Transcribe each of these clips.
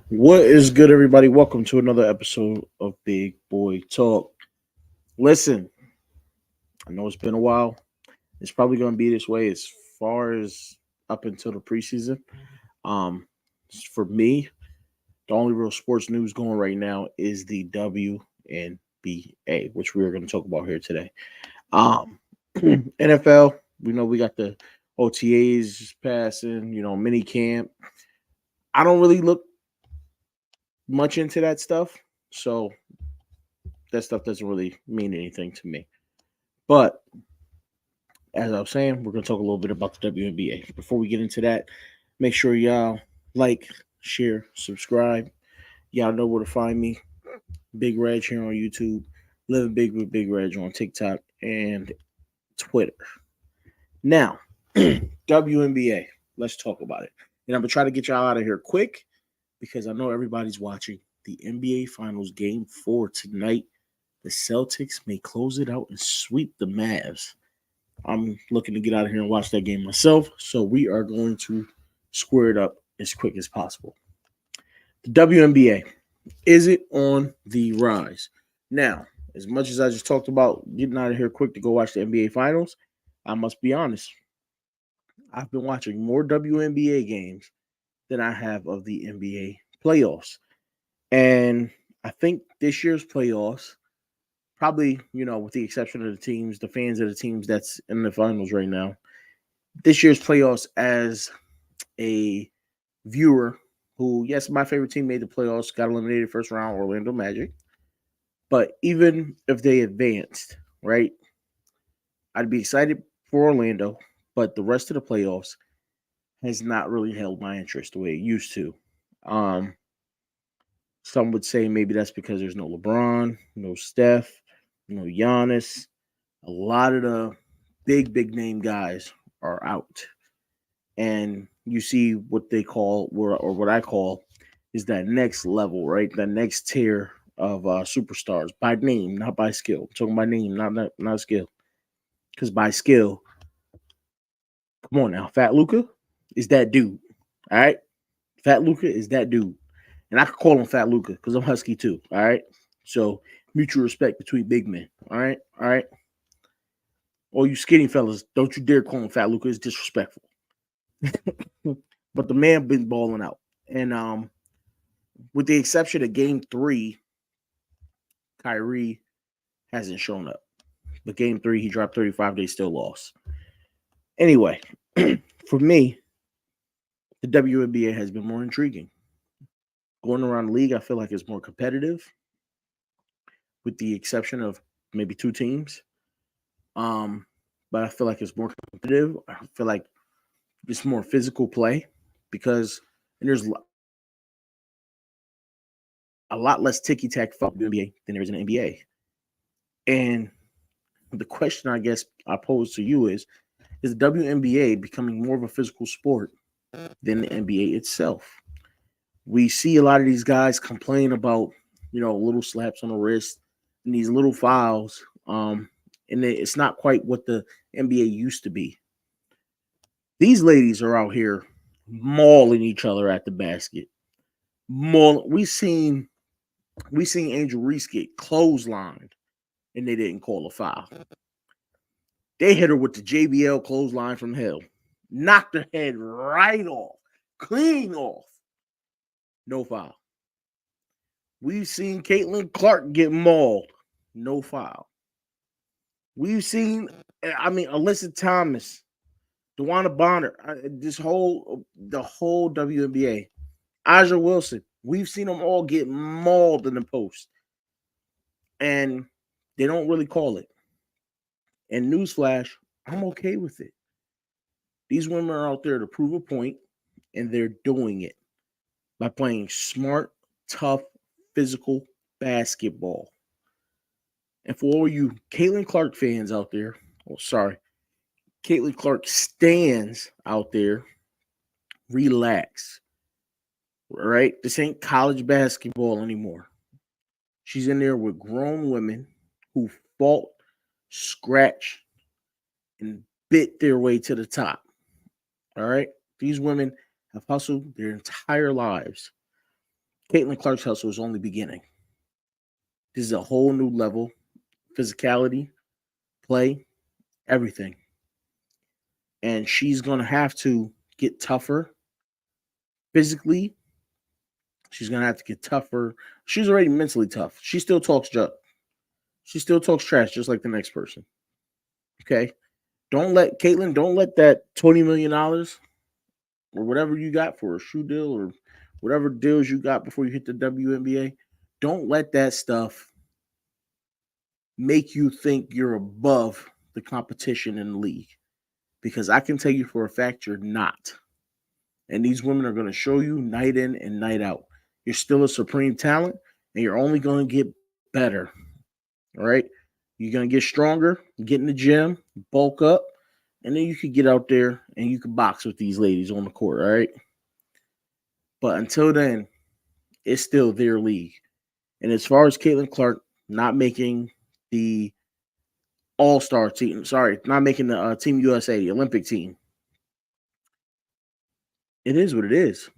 What is good, everybody? Welcome to another episode of Big Boy Talk. Listen, I know it's been a while. It's probably going to be this way as far as up until the preseason. Um, for me, the only real sports news going right now is the WNBA, which we are going to talk about here today. Um, NFL, we know we got the OTAs passing, mini camp. I don't really look much into that stuff, so that stuff doesn't really mean anything to me. But as I was saying, we're going to talk a little bit about the WNBA. Before we get into that, make sure y'all like, share, subscribe. Y'all know where to find me. Big Reg here on YouTube, Living Big with Big Reg on TikTok and Twitter. Now, WNBA. Let's talk about it. And I'm going to try to get y'all out of here quick because I know everybody's watching the NBA Finals Game 4 tonight. The Celtics may close it out and sweep the Mavs. I'm looking to get out of here and watch that game myself. So we are going to square it up as quick as possible. The WNBA, is it on the rise? Now, as much as I just talked about getting out of here quick to go watch the NBA Finals, I must be honest. I've been watching more WNBA games than I have of the NBA playoffs. And I think this year's playoffs, probably, with the exception of the fans of the teams that's in the finals right now, this year's playoffs as a viewer who, yes, my favorite team made the playoffs, got eliminated first round, Orlando Magic. But even if they advanced, right, I'd be excited for Orlando, but the rest of the playoffs has not really held my interest the way it used to. Um, some would say maybe that's because there's no LeBron, no Steph, no Giannis. A lot of the big name guys are out. And you see what they call, or what I call, is that next level, right? That next tier of superstars by name, not by skill. I'm talking by name, not skill. Because by skill, come on now, Fat Luca is that dude. All right, Fat Luca is that dude, and I could call him Fat Luca because I'm husky too. All right, so mutual respect between big men. All right. All you skinny fellas, don't you dare call him Fat Luca. It's disrespectful. But the man been balling out, and with the exception of Game 3, Kyrie hasn't shown up. But Game 3, he dropped 35. They still lost. Anyway, for me, the WNBA has been more intriguing. Going around the league, I feel like it's more competitive, with the exception of maybe two teams. Um, but I feel like it's more competitive. I feel like it's more physical play because and there's a lot less ticky tack for the NBA than there is in the NBA. And the question I guess I pose to you is the WNBA becoming more of a physical sport than the NBA itself? We see a lot of these guys complain about, little slaps on the wrist and these little fouls. And it's not quite what the NBA used to be. These ladies are out here mauling each other at the basket. We seen Angel Reese get clotheslined and they didn't call a foul. They hit her with the JBL clothesline from hell. Knocked her head right off. Clean off. No foul. We've seen Caitlin Clark get mauled. No foul. We've seen, Alyssa Thomas, DeWanna Bonner, the whole WNBA, Aja Wilson. We've seen them all get mauled in the post. And they don't really call it. And newsflash, I'm okay with it. These women are out there to prove a point, and they're doing it by playing smart, tough, physical basketball. And for all you Caitlin Clark fans out there, Caitlin Clark stands out there, relax. Right? This ain't college basketball anymore. She's in there with grown women who fought, scratched, and bit their way to the top. All right? These women have hustled their entire lives. Caitlin Clark's hustle is only beginning. This is a whole new level. Physicality, play, everything. And she's going to have to get tougher physically. She's going to have to get tougher. She's already mentally tough. She still talks junk. She still talks trash just like the next person. Okay? Don't let that $20 million or whatever you got for a shoe deal or whatever deals you got before you hit the WNBA, don't let that stuff make you think you're above the competition in the league. Because I can tell you for a fact you're not. And these women are going to show you night in and night out. You're still a supreme talent, and you're only going to get better. All right? You're going to get stronger, get in the gym, bulk up, and then you can get out there and you can box with these ladies on the court, all right? But until then, it's still their league. And as far as Caitlin Clark not making the All-Star team, not making the Team USA, the Olympic team, it is what it is,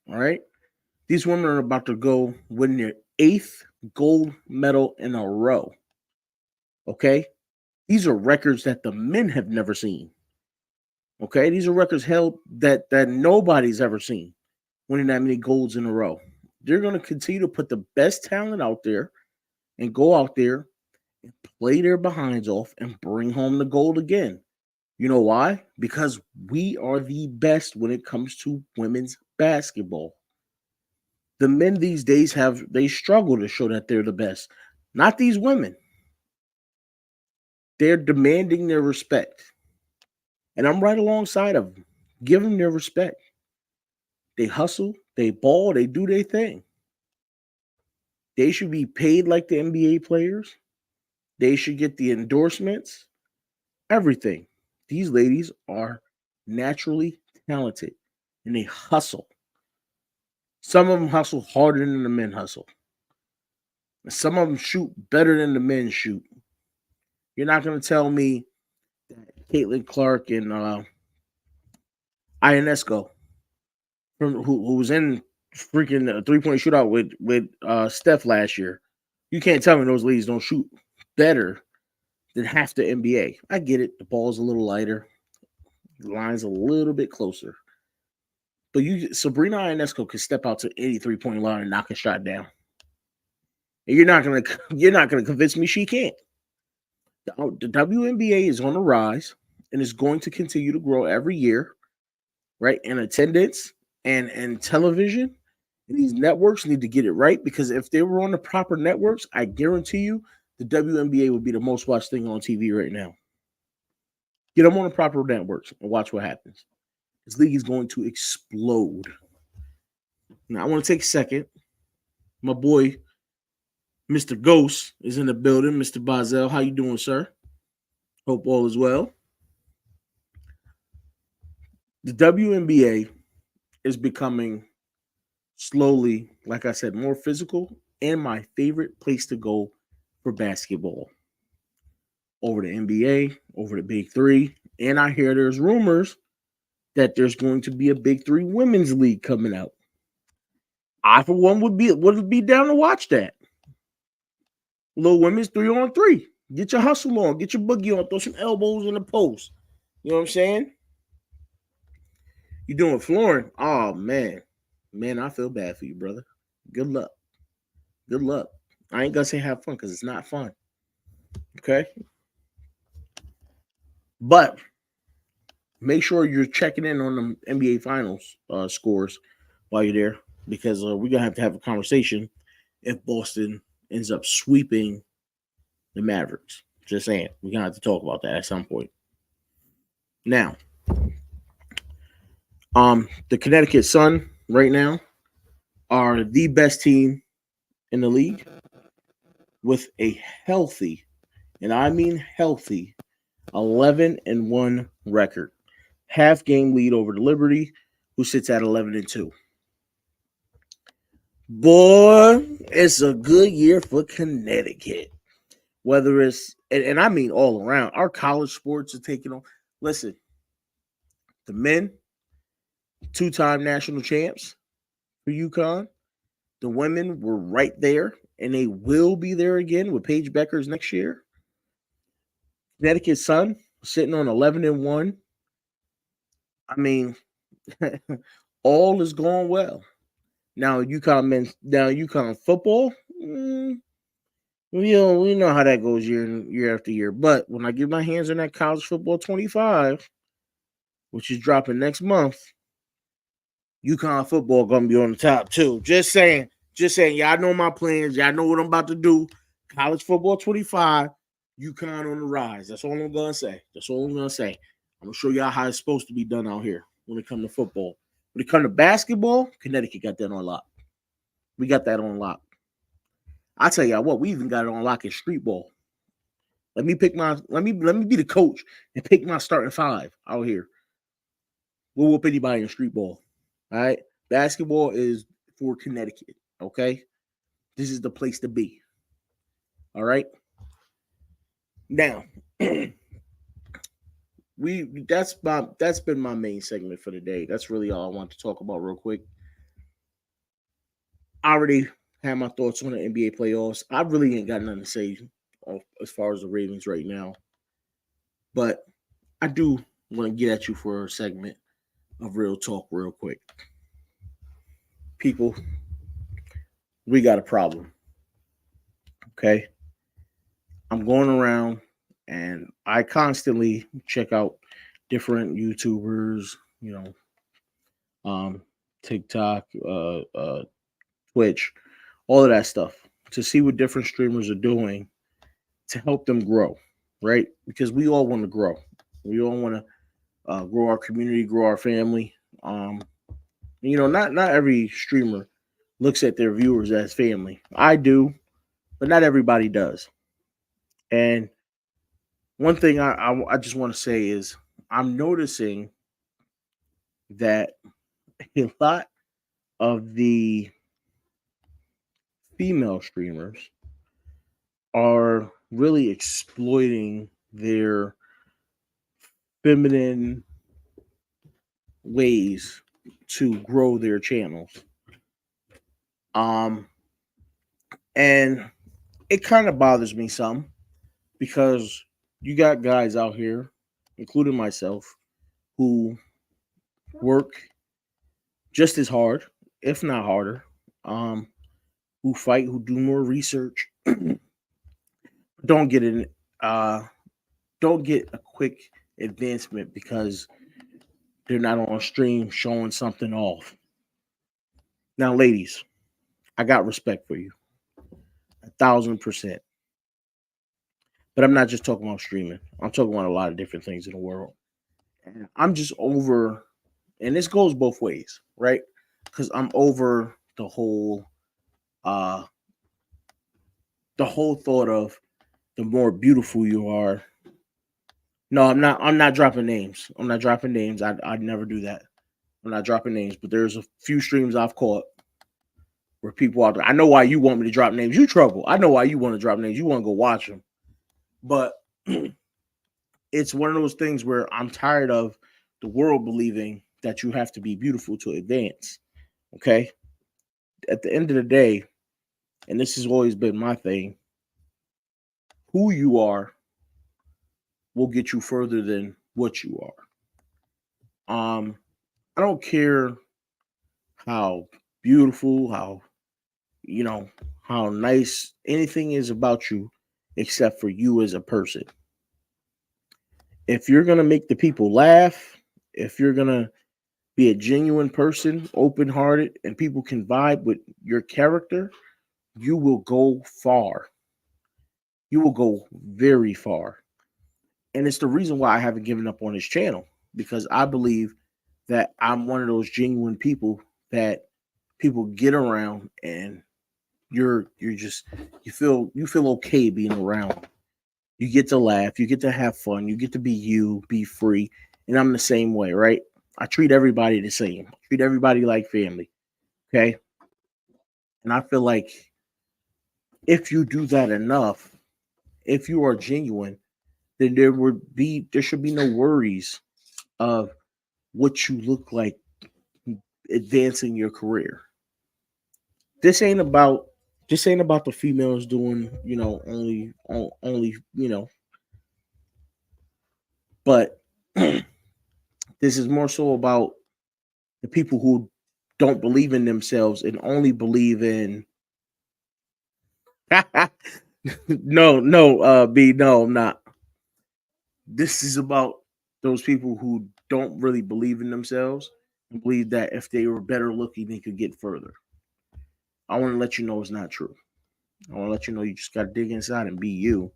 all right? These women are about to go win their 8th gold medal in a row, okay? These are records that the men have never seen. Okay, these are records held that nobody's ever seen, winning that many golds in a row. They're going to continue to put the best talent out there and go out there and play their behinds off and bring home the gold again. You know why? Because we are the best when it comes to women's basketball. The men these days they struggle to show that they're the best. Not these women. They're demanding their respect. And I'm right alongside of them. Give them their respect. They hustle, they ball, they do their thing. They should be paid like the NBA players. They should get the endorsements, everything. These ladies are naturally talented and they hustle. Some of them hustle harder than the men hustle. And some of them shoot better than the men shoot. You're not going to tell me that Caitlin Clark and Ionesco, who was in freaking 3-point shootout with Steph last year. You can't tell me those ladies don't shoot better than half the NBA. I get it. The ball's a little lighter. The line's a little bit closer. But Sabrina Ionesco can step out to any 3-point line and knock a shot down. And you're not gonna convince me she can't. The WNBA is on the rise and is going to continue to grow every year, right? In attendance and television. And these networks need to get it right, because if they were on the proper networks, I guarantee you the WNBA would be the most watched thing on TV right now. Get them on the proper networks and watch what happens. This league is going to explode. Now, I want to take a second. My boy, Mr. Ghost, is in the building. Mr. Bazel, how you doing, sir? Hope all is well. The WNBA is becoming slowly, like I said, more physical and my favorite place to go for basketball. Over the NBA, over the Big Three. And I hear there's rumors that there's going to be a Big Three women's league coming out. I, for one, would be down to watch that. Little women's 3-on-3. Get your hustle on. Get your boogie on. Throw some elbows in the post. You know what I'm saying? You doing flooring? Oh, man. Man, I feel bad for you, brother. Good luck. Good luck. I ain't going to say have fun, because it's not fun. Okay? But make sure you're checking in on the NBA Finals scores while you're there, because we're going to have a conversation if Boston ends up sweeping the Mavericks. Just saying. We're going to have to talk about that at some point. Now, the Connecticut Sun right now are the best team in the league with a healthy, and I mean healthy, 11-1 record. Half game lead over the Liberty, who sits at 11-2. Boy, it's a good year for Connecticut. Whether it's, and I mean all around, our college sports are taking on. Listen, the men, 2-time national champs for UConn. The women were right there, and they will be there again with Paige Beckers next year. Connecticut Sun sitting on 11-1. I mean, all is going well. Now UConn football. We know how that goes year after year. But when I get my hands on that college football 25, which is dropping next month, UConn football gonna be on the top too. Just saying. Y'all know my plans. Y'all know what I'm about to do. College football 25, UConn on the rise. That's all I'm gonna say. I'm gonna show y'all how it's supposed to be done out here when it comes to football. When it comes to basketball, Connecticut got that on lock. We got that on lock. I tell y'all what, we even got it on lock in street ball. Let me be the coach and pick my starting five out here. We'll whoop anybody in street ball. All right. Basketball is for Connecticut. Okay. This is the place to be. All right. Now, that's been my main segment for the day. That's really all I want to talk about real quick. I already had my thoughts on the NBA playoffs. I really ain't got nothing to say as far as the ratings right now. But I do want to get at you for a segment of real talk real quick. People, we got a problem. Okay? I'm going around and I constantly check out different YouTubers, TikTok, Twitch, all of that stuff to see what different streamers are doing to help them grow, right? Because we all want to grow. We all want to grow our community, grow our family. Not every streamer looks at their viewers as family. I do, but not everybody does. And one thing I just want to say is I'm noticing that a lot of the female streamers are really exploiting their feminine ways to grow their channels. And it kind of bothers me some because you got guys out here, including myself, who work just as hard, if not harder, who fight, who do more research, don't get a quick advancement because they're not on stream showing something off. Now, ladies, I got respect for you, 1,000%. But I'm not just talking about streaming. I'm talking about a lot of different things in the world. And I'm just over, and this goes both ways, right? Because I'm over the whole thought of the more beautiful you are. No, I'm not dropping names. I'd never do that. I'm not dropping names, but there's a few streams I've caught where people out there. I know why you want me to drop names. You trouble. I know why you want to drop names. You want to go watch them. But it's one of those things where I'm tired of the world believing that you have to be beautiful to advance. Okay? At the end of the day, and this has always been my thing, who you are will get you further than what you are. I don't care how beautiful, how nice anything is about you except for you as a person. If you're going to make the people laugh, if you're going to be a genuine person, open-hearted, and people can vibe with your character, you will go far. You will go very far. And it's the reason why I haven't given up on this channel, because I believe that I'm one of those genuine people that people get around and you feel okay being around. You get to laugh, you get to have fun, you get to be you, be free. And I'm the same way, right? I treat everybody the same. I treat everybody like family. Okay. And I feel like if you do that enough, if you are genuine, then there should be no worries of what you look like advancing your career. this ain't about the females doing, only, but this is more so about the people who don't believe in themselves and only believe in no, B, no, I'm not. This is about those people who don't really believe in themselves and believe that if they were better looking, they could get further. I want to let you know it's not true. I want to let you know you just got to dig inside and be you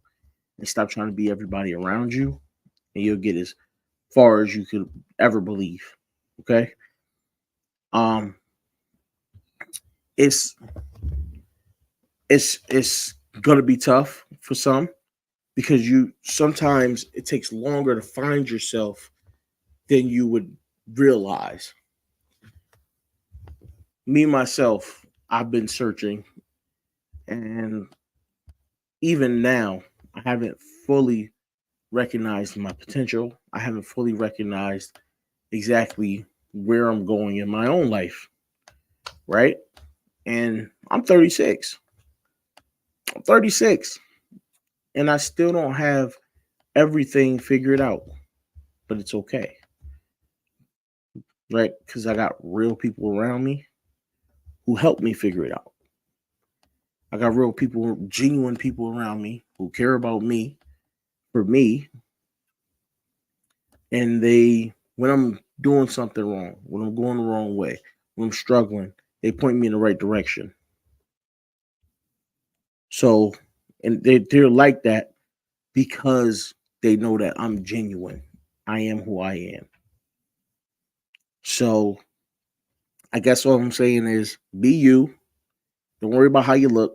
and stop trying to be everybody around you, and you'll get as far as you could ever believe. Okay. Um, it's it's gonna be tough for some because you sometimes it takes longer to find yourself than you would realize. Me myself, I've been searching, and even now, I haven't fully recognized my potential. I haven't fully recognized exactly where I'm going in my own life, right? And I'm 36. I'm 36, and I still don't have everything figured out, but it's okay, right? Because I got real people around me who help me figure it out. I got real people, genuine people around me who care about me for me, and when I'm doing something wrong, when I'm going the wrong way, when I'm struggling, they point me in the right direction. So, and they're like that because they know that I'm genuine. I am who I am. So, I guess what I'm saying is be you. Don't worry about how you look.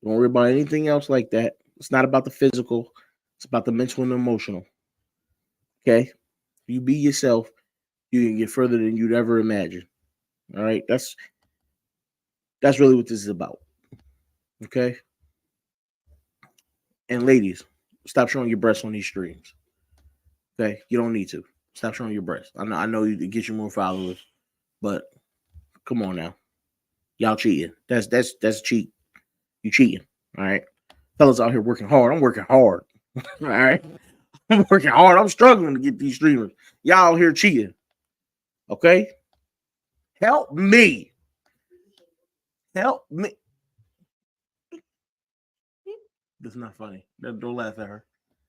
Don't worry about anything else like that. It's not about the physical, it's about the mental and emotional. Okay? If you be yourself, you can get further than you'd ever imagine. All right? That's really what this is about. Okay? And ladies, stop showing your breasts on these streams. Okay? You don't need to. Stop showing your breasts. I know you get you more followers, but come on now. Y'all cheating. That's cheat. You cheating. All right. Fellas out here working hard. I'm working hard. All right. I'm working hard. I'm struggling to get these streamers. Y'all out here cheating. Okay? Help me. Help me. That's not funny. Don't laugh at her.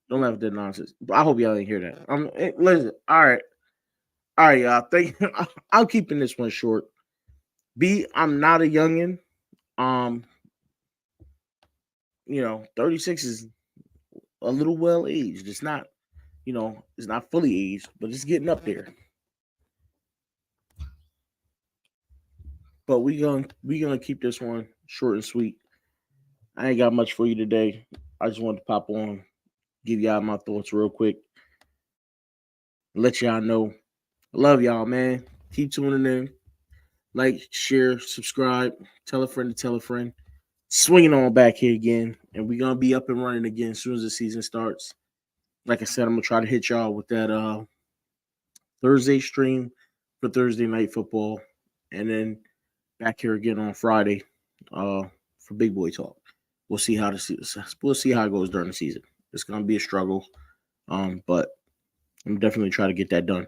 Don't laugh at that nonsense. I hope y'all didn't hear that. Listen. All right, y'all. Thank you. I'm keeping this one short. B, I'm not a youngin. Um, 36 is a little well aged. It's not, it's not fully aged, but it's getting up there. But we gonna keep this one short and sweet. I ain't got much for you today. I just wanted to pop on, give y'all my thoughts real quick, let y'all know. I love y'all, man. Keep tuning in. Like, share, subscribe, tell a friend to tell a friend. Swinging on back here again, and we're gonna be up and running again as soon as the season starts. Like I said, I'm gonna try to hit y'all with that Thursday stream for Thursday night football, and then back here again on Friday for Big Boy Talk. We'll see how it goes during the season. It's gonna be a struggle, but I'm definitely trying to get that done.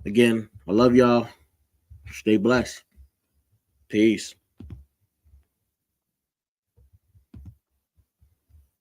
Again, I love y'all. Stay blessed. Peace.